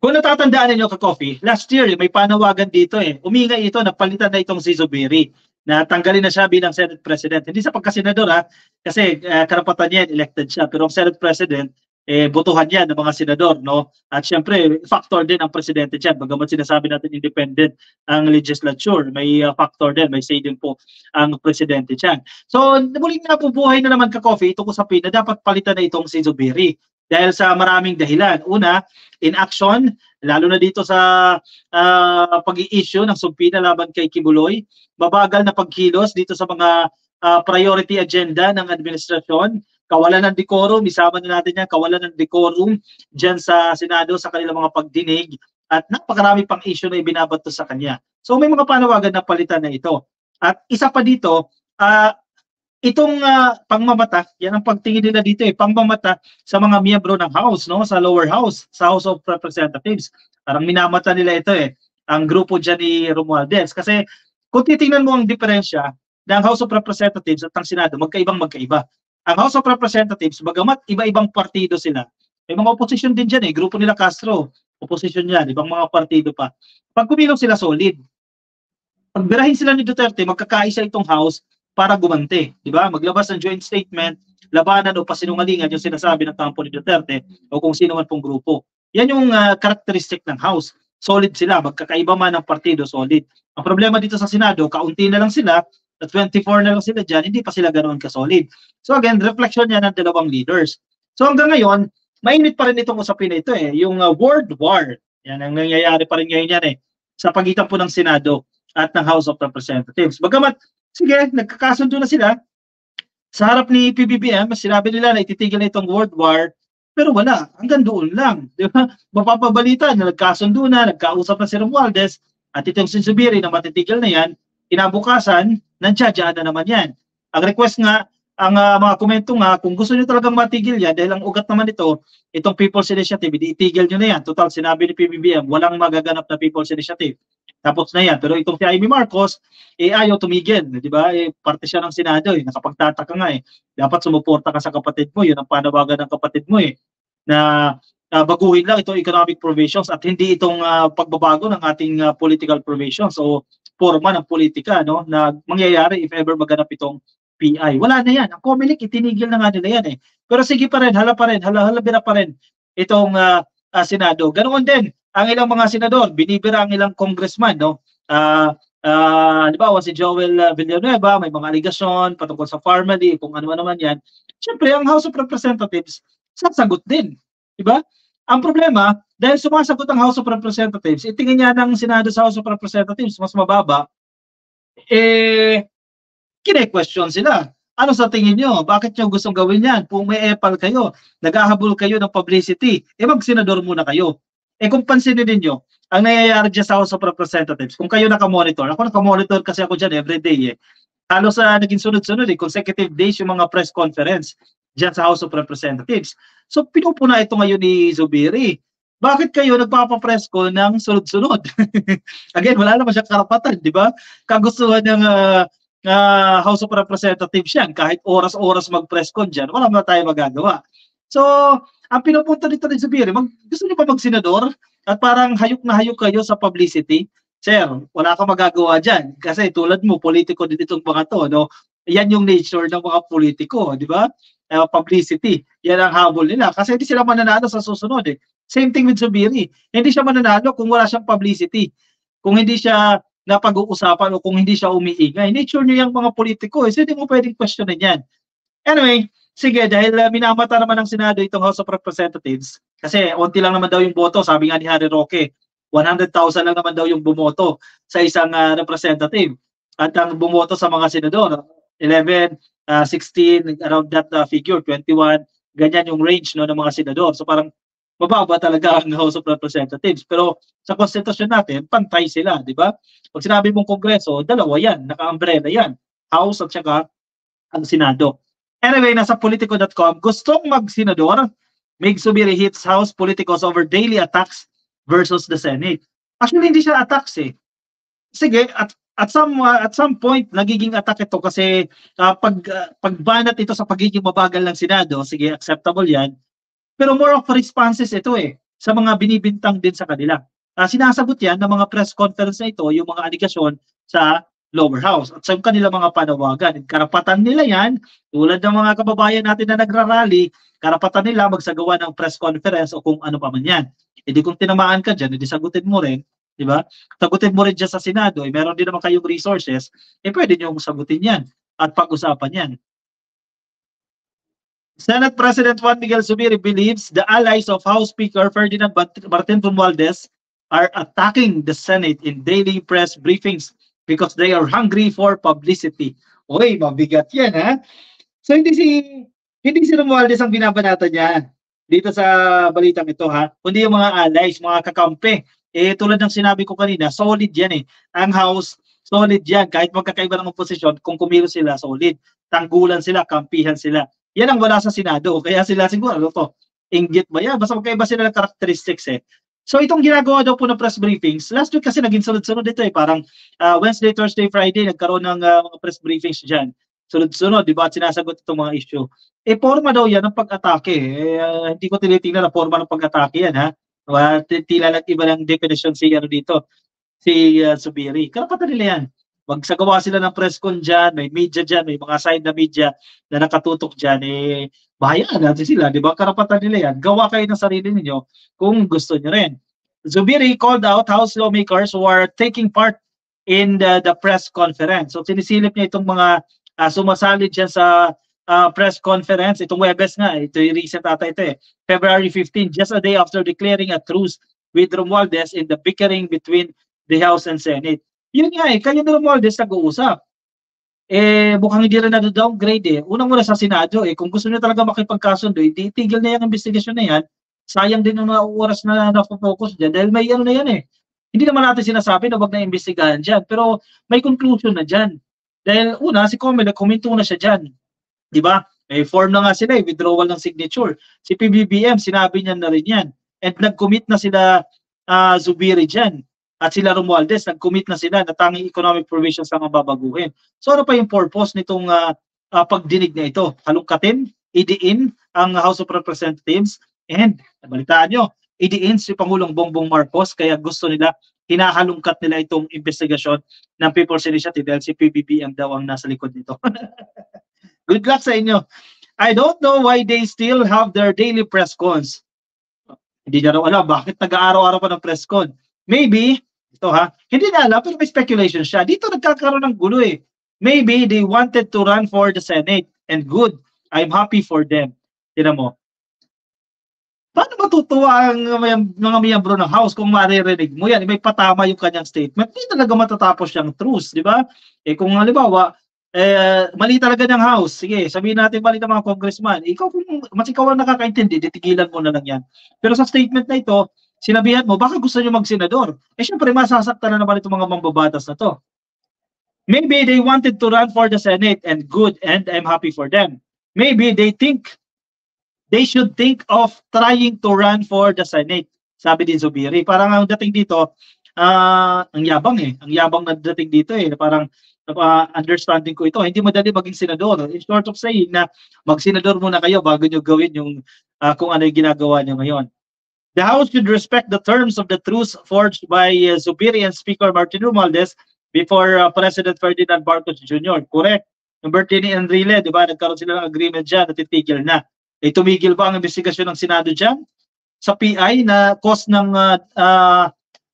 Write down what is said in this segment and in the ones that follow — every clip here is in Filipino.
Kung natatandaan niyo ka-coffee, last year may panawagan dito Umingay ito na palitan na itong si Zubiri na tanggalin na siya bilang Senate President. Hindi sa pagkasenador kasi karapatan niya, elected siya. Pero ang Senate President, botohan yan ng mga senador, no? At syempre, factor din ang presidente dyan. Bagamat sinasabi natin independent ang legislature, may factor din, may say din po ang presidente dyan. So, muling nabubuhay na naman ka-coffee itong usapin na dapat palitan na itong si Zubiri. Dahil sa maraming dahilan. Una, inaction, lalo na dito sa pag-i-issue ng subpoena laban kay Kibuloy, mabagal na pagkilos dito sa mga priority agenda ng administrasyon, kawalan ng decorum, isama na natin yan, kawalan ng decorum dyan sa Senado sa kanilang mga pagdinig at napakarami pang issue na ibinabato sa kanya. So may mga panawagan na palitan na ito. At isa pa dito, itong pangmamata, yan ang pagtingin nila dito pangmamata sa mga miyembro ng House, no, sa lower house, sa House of Representatives. Parang minamata nila ito ang grupo dyan ni Romualdez. Kasi kung titingnan mo ang diferensya ng House of Representatives at ang Senado, magkaiba. Ang House of Representatives, bagamat iba-ibang partido sila, may mga opposition din dyan grupo nila Castro, opposition yan, ibang mga partido pa. Pag kumilos sila solid, pag birahin sila ni Duterte, magkakaisa itong House para gumante, di ba? Maglabas ng joint statement, labanan o pasinungalingan yung sinasabi ng kampo ni Duterte o kung sino man pong grupo. Yan yung characteristic ng House. Solid sila, magkakaiba man ng partido, solid. Ang problema dito sa Senado, kaunti na lang sila, at 24 na lang sila dyan, hindi pa sila ganoon ka-solid. So again, reflection yan ng dalawang leaders. So hanggang ngayon, mainit pa rin itong usapin na ito yung word war. Yan ang nangyayari pa rin ngayon yan sa pagitan po ng Senado at ng House of Representatives. Bagamat sige, nagkakasundo na sila. Sa harap ni PBBM, sinabi nila na ititigil na itong world war, pero wala, hanggang doon lang. Di ba? Mapapabalita na nagkasundo na, nagkausap na si Romualdez, at itong si Zubiri na matitigil na yan, inabukasan, nandiyan na naman yan. Ang request nga, ang mga komento nga, kung gusto nyo talagang matigil yan, dahil ang ugat naman ito, itong People's Initiative, itigil nyo na yan. Total, sinabi ni PBBM, walang magaganap na People's Initiative. Tapos na yan. Pero itong si Amy Marcos, ayaw tumigil. Di ba? Parte siya ng Senado. Nakapagtataka nga Dapat sumuporta ka sa kapatid mo. Yun ang panawagan ng kapatid mo na baguhin lang itong economic provisions at hindi itong pagbabago ng ating political provisions o forma ng politika na mangyayari if ever maganap itong PI. Wala na yan. Ang COMELEC, itinigil na nga nila yan Pero sige pa rin, halabira pa rin itong Senado. Ganoon din ang ilang mga senador, binibira ang ilang congressman, halimbawa si Joel Villanueva, may mga aligasyon patungkol sa Farmally, kung ano naman yan. Siyempre, ang House of Representatives, sasagot din. Diba? Ang problema, dahil sumasagot ang House of Representatives, itingin niya ng Senado sa House of Representatives, mas mababa, kine-question sila. Ano sa tingin nyo? Bakit nyo gustong gawin yan? Kung may epal kayo, naghahabol kayo ng publicity, mag-senador muna kayo. Kung pansinin ninyo, ang nangyayari dyan sa House of Representatives, kung kayo nakamonitor, ako nakamonitor kasi ako dyan everyday halos naging sunod-sunod consecutive days yung mga press conference dyan sa House of Representatives. So pinupuna ito ngayon ni Zubiri. Bakit kayo nagpapapress ko ng sunod-sunod? Again, wala naman siyang karapatan, di ba? Kagustuhan ng House of Representatives yan, kahit oras-oras mag-press con dyan, wala naman tayo magagawa. So, ang pinupunta dito ni Zubiri, gusto niyo ba mag-senador? At parang hayok na hayok kayo sa publicity? Sir, wala kang magagawa dyan. Kasi tulad mo, politiko din itong mga to. Yan yung nature ng mga politiko, di ba? Publicity. Yan ang habol nila. Kasi hindi sila mananalo sa susunod Same thing with Zubiri. Hindi siya mananalo kung wala siyang publicity. Kung hindi siya napag-uusapan o kung hindi siya umiingay. Nature niyo yung mga politiko. So hindi mo pwedeng questionin yan. Anyway, sige, dahil minamata naman ng Senado itong House of Representatives, kasi onti lang naman daw yung boto, sabi nga ni Harry Roque, 100,000 lang naman daw yung bumoto sa isang representative. At ang bumoto sa mga senador, 11, 16, around that figure, 21, ganyan yung range ng mga senador. So parang mababa talaga ang House of Representatives. Pero sa konstitusyon natin, pantay sila, di ba? Pag sinabi mong Kongreso, dalawa yan, naka-umbrella yan, House at saka ang Senado. Anyway, nasa Politico.com, gustong mag-senador, Mig Zubiri hits House politicos over daily attacks versus the Senate. Actually, hindi siya attacks Sige, at some point, nagiging attack ito kasi pagbanat ito sa pagiging mabagal ng Senado, sige, acceptable yan. Pero more of responses ito sa mga binibintang din sa kanila. Sinasagot yan ng mga press conference na ito, yung mga aligasyon sa lower house at sa kanila mga panawagan. Karapatan nila yan, tulad ng mga kababayan natin na nagrarally, karapatan nila magsagawa ng press conference o kung ano pa man yan. Hindi kung tinamaan ka dyan, hindi sagutin mo rin, di ba? Sagutin mo rin dyan sa Senado, meron din naman kayong resources, pwede nyo sagutin yan at pag-usapan yan. Senate President Juan Miguel Zubiri believes the allies of House Speaker Ferdinand Martin Romualdez are attacking the Senate in daily press briefings because they are hungry for publicity. Oy, mabigat yan, ha? So hindi si Romualdez ang binabanata niya dito sa balitang ito, ha? Kundi yung mga allies, mga kakampi. Tulad ng sinabi ko kanina, solid yan eh. Ang House, solid yan. Kahit magkakaiba ng posisyon, kung kumilos sila, solid. Tanggulan sila, kampihan sila. Yan ang wala sa Senado. Kaya sila siguro, ano to, inggit ba yan? Basta magkaiba sila ng characteristics eh. So itong ginagawa daw po ng press briefings, last week kasi naging sunod-sunod dito eh. Parang Wednesday, Thursday, Friday, nagkaroon ng mga press briefings dyan. Sunod-sunod, di ba? At sinasagot itong mga issue. Forma daw yan ng pag-atake. Hindi ko tinitingnan na forma ng pag-atake yan, ha? Tila lang iba ng definition si Zubiri. Karapatan nila yan. Magsagawa sila ng press con dyan, may media dyan, may mga side na media na nakatutok dyan, bahayaan natin sila, di ba? Karapatan nila yan. Gawa kayo ng sarili ninyo kung gusto nyo rin. Zubiri called out House lawmakers who are taking part in the press conference. So sinisilip niya itong mga sumasali dyan sa press conference. Itong Webes nga, ito yung recent ata ito eh. February 15, just a day after declaring a truce with Romualdez in the bickering between the House and Senate. Yun nga kayo ni Romualdez nag-uusap. Mukhang hindi rin na-downgrade eh. Unang-una sa Senado kung gusto niyo talaga makipagkasundo, tigil na yung investigasyon na yan. Sayang din yung oras na na-focus dyan dahil may ano na yan eh. Hindi naman natin sinasabi na wag na imbestigahan dyan, pero may conclusion na dyan. Dahil una, si Comelec, kuminto na siya dyan. Di ba? Form na nga sila withdrawal ng signature. Si PBBM, sinabi niya na rin yan. And nag-commit na sila Zubiri dyan. At sila Romualdez, nag-commit na sila na tanging economic provisions lang ang babaguhin. So ano pa yung purpose nitong pagdinig na ito? Halungkatin, idiin ang House of Representatives, and nabalitaan nyo, idiin si Pangulong Bongbong Marcos, kaya gusto nila, hinahalungkat nila itong investigasyon ng People's Initiative dahil si PBBM daw ang nasa likod nito. Good luck sa inyo. I don't know why they still have their daily press cons. Hindi na raw alam bakit nag-aaraw-araw pa ng press con. Maybe, ito hindi na alam, pero may speculation siya. Dito nagkakaroon ng gulo eh. Maybe they wanted to run for the Senate, and good, I'm happy for them. Tignan mo. Paano matutuwa ang mga miyembro ng House kung maririnig mo yan? May patama yung kanyang statement. Hindi talaga matatapos yung truce, di ba? Kung halimbawa, mali talaga ng House. Sige, sabihin natin mali ng mga congressman. Ikaw kung mas ikaw ang nakakaintindi, titigilan mo na lang yan. Pero sa statement na ito, sinabihan mo, baka gusto nyo mag-senador. Syempre, masasaktan na naman itong mga mambabatas na to. Maybe they wanted to run for the Senate, and good, and I'm happy for them. Maybe they should think of trying to run for the Senate, sabi din Zubiri. Parang ang dating dito, ang yabang Ang yabang na dating dito Parang understanding ko ito. Hindi madali maging senador. In short of saying na mag-senador muna kayo bago nyo gawin yung kung ano yung ginagawa nyo ngayon. The House should respect the terms of the truce forged by Zubiri and Speaker Martin Romualdez before President Ferdinand Marcos Jr. Correct. Yung birthday ni Enrile, di ba? Nagkaroon sila ng agreement dyan, natitigil na. Tumigil ba ang investigasyon ng Senado dyan? Sa PI na cause ng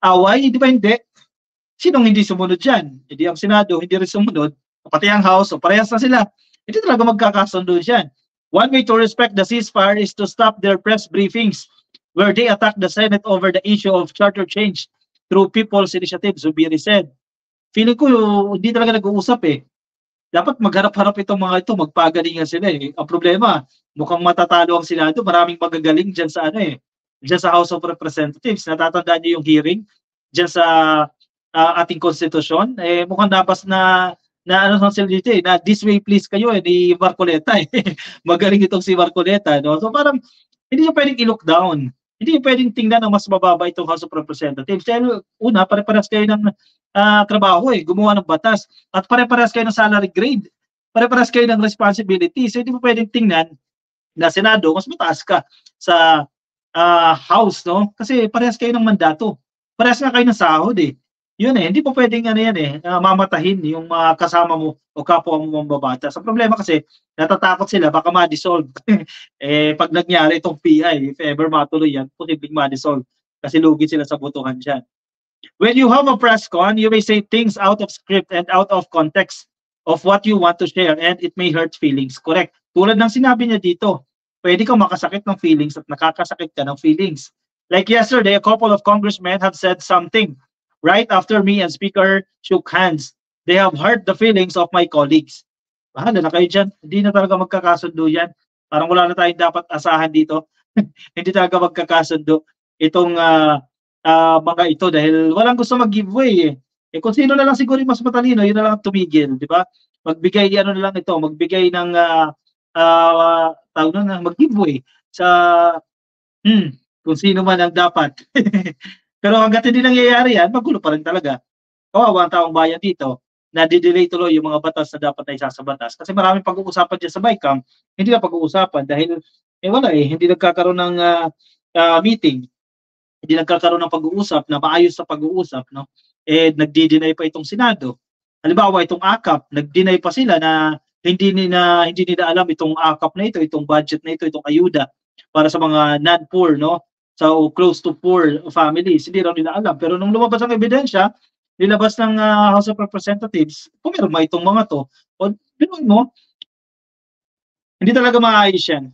away? Di ba hindi? Sinong hindi sumunod dyan? Hindi ang Senado, hindi rin sumunod. Pati ang House, so parehas na sila. Hindi talaga magkakasundo dyan. One way to respect the ceasefire is to stop their press briefings where they attack the Senate over the issue of charter change through People's Initiative, Zubiri said. Feeling ko hindi talaga nag-uusap Dapat magharap-harap itong mga ito, magpagalingan sila Ang problema, mukhang matatalo ang Senado, maraming magagaling dyan sa dyan sa House of Representatives. Natatandaan niyo yung hearing dyan sa ating konstitusyon. Mukhang nabas na sila dito na this way please kayo ni Marcoleta Magaling itong si Marcoleta, no? So parang hindi nyo pwedeng i-look down. Hindi pwedeng tingnan na mas mababa itong House of Representatives. Dahil una, pare-parehas kayo ng trabaho gumawa ng batas. At pare-parehas kayo ng salary grade. Pare-parehas kayo ng responsibility. So hindi mo pwedeng tingnan na Senado, mas mataas ka sa house, no? Kasi parehas kayo ng mandato. Parehas nga kayo ng sahod eh. Yun eh, hindi po pwedeng ano yan eh, mamatahin yung mga kasama mo o kapwa mo mambabatas. Sa problema kasi, natatakot sila, baka ma-dissolve. Eh, pag nangyari itong PI, if ever matuloy yan, posibleng ma-dissolve. Kasi lugi sila sa botohan dyan. When you have a press con, you may say things out of script and out of context of what you want to share and it may hurt feelings. Correct. Tulad ng sinabi niya dito, pwede kang makasakit ng feelings at nakakasakit ka ng feelings. Like yesterday, a couple of congressmen have said something right after me and Speaker shook hands. They have hurt the feelings of my colleagues. Bahala na kayo dyan. Hindi na talaga magkakasundo yan. Parang wala na tayong dapat asahan dito. Hindi talaga magkakasundo itong mga ito dahil walang gusto mag-giveaway eh. Eh kung sino na lang siguro yung mas matalino, yun na lang tumigil, di ba? Magbigay ano na lang ito, magbigay ng tawag na mag-giveaway sa kung sino man ang dapat. Pero hangga't hindi nangyayari yan, magulo pa rin talaga. Kawawa ang taong bayan dito na didelay tuloy yung mga batas na dapat na isa sa batas. Kasi maraming pag-uusapan dyan sa BICAM, hindi na pag-uusapan dahil wala eh, hindi nagkakaroon ng meeting. Hindi nagkakaroon ng pag-uusap na maayos sa pag-uusap, no? Eh nagdi-deny pa itong Senado. Halimbawa itong AKAP, nag-deny pa sila na hindi nila alam itong AKAP na ito, itong budget na ito, itong ayuda para sa mga non-poor, no? So close to poor families, hindi raw nila alam. Pero nung lumabas ang ebidensya, nilabas ng House of Representatives, pumirma itong mga to. O binuin mo, hindi talaga maayos yan.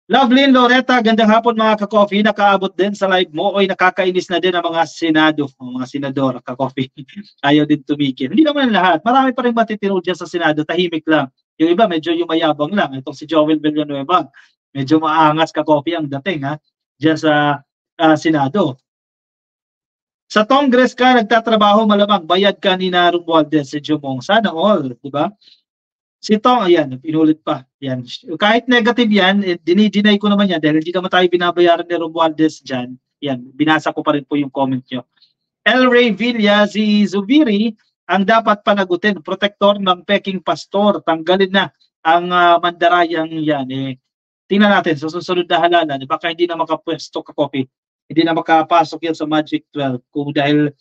Lovelyn Loretta, gandang hapon mga ka-coffee. Nakaabot din sa live mo. Oy, nakakainis na din ang mga senado, mga senador, ka-coffee. Ayaw din tumigil. Hindi naman lahat. Marami pa rin matitino dyan sa senado. Tahimik lang. Yung iba, medyo yung mayabang lang. Itong si Joel Villanueva, medyo maangas ka-coffee ang dating ha. Dyan sa senado. Sa Congress ka, nagtatrabaho malamang. Bayad ka ni na Romualdez si Jumong. Sana all, di ba? Si Tong, ayan, inulit pa. Yan. Kahit negative yan, dinideny ko naman yan dahil hindi naman tayo binabayaran ni Romualdez dyan. Yan, binasa ko pa rin po yung comment nyo. El Ray Villa, si Zubiri, ang dapat panagutin, protektor ng peking pastor, tanggalin na ang mandarayang yan. Tingnan natin, sa susunod na halalan, baka hindi na makapwesto ka-copy. Hindi na makapasok yan sa Magic 12 kung dahil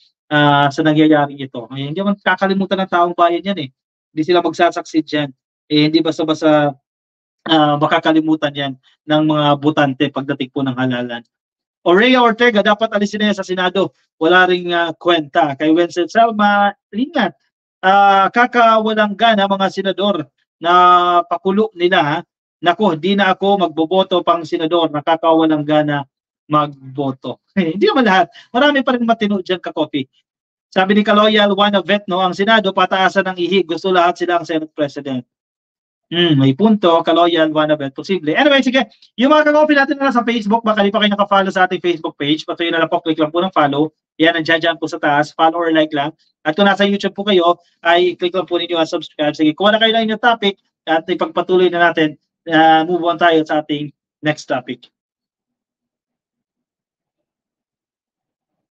sa nangyayaring ito. Hindi naman kakalimutan ng taong bayan yan eh. Hindi sila magsasucceed dyan. Hindi basta-basta makakalimutan yan ng mga botante pagdating po ng halalan. Orea Ortega, dapat alisin na yan sa Senado. Wala ring kwenta. Kay Wenzel Salma, ingat. Kakawalang gana mga senador na pakulo nila. Ha? Naku, di na ako magboboto pang senador. Nakakawalang gana magboto. Hindi naman lahat. Marami pa rin matino dyan ka-copy. Sabi ni Kaloyal, one of vet, no, ang Senado, pataasan ng ihi. Gusto lahat sila ang Senate President. May punto, Kaloyal, one of vet, posible. Anyway, sige, yung mga ka-copy natin na sa Facebook, baka di pa kayo naka-follow sa ating Facebook page, patuloy na lang po, click lang po ng follow. Yan, nandiyan dyan po sa taas, follow or like lang. At kung nasa YouTube po kayo, ay click lang po ninyo ang subscribe. Sige, kuha na kayo ng inyong topic at ipagpatuloy na natin, move on tayo sa ating next topic.